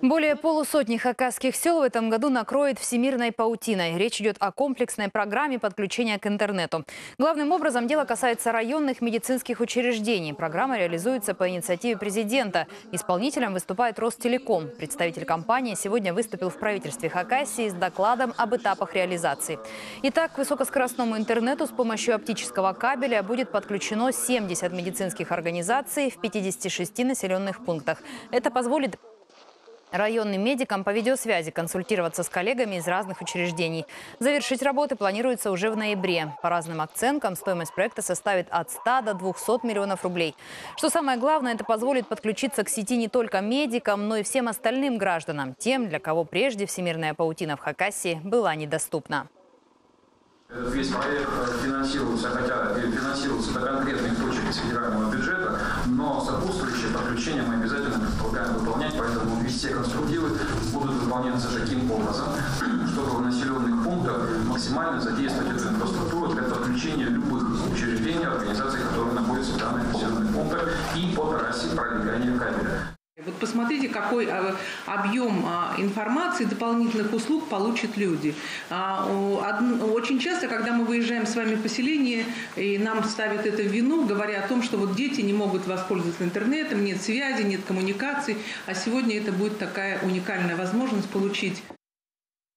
Более полусотни хакасских сел в этом году накроет всемирной паутиной. Речь идет о комплексной программе подключения к интернету. Главным образом дело касается районных медицинских учреждений. Программа реализуется по инициативе президента. Исполнителем выступает Ростелеком. Представитель компании сегодня выступил в правительстве Хакасии с докладом об этапах реализации. Итак, к высокоскоростному интернету с помощью оптического кабеля будет подключено 70 медицинских организаций в 56 населенных пунктах. Это позволит районным медикам по видеосвязи консультироваться с коллегами из разных учреждений. Завершить работы планируется уже в ноябре. По разным оценкам стоимость проекта составит от 100 до 200 миллионов рублей. Что самое главное, это позволит подключиться к сети не только медикам, но и всем остальным гражданам, тем, для кого прежде всемирная паутина в Хакасии была недоступна. Весь проект финансируется, хотя финансируется до конкретных точек из федерального бюджета, но сопутствующее подключение мы обязательно предполагаем выполнять, поэтому все конструктивы будут выполняться таким образом, чтобы в населенных пунктах максимально задействовать эту инфраструктуру для подключения любых учреждений, организаций, которые находятся в данных населенных пунктах и по трассе пролегания кабеля. Вот посмотрите, какой объем информации, дополнительных услуг получат люди. Очень часто, когда мы выезжаем с вами в поселение, и нам ставят это в вину, говоря о том, что вот дети не могут воспользоваться интернетом, нет связи, нет коммуникаций, а сегодня это будет такая уникальная возможность получить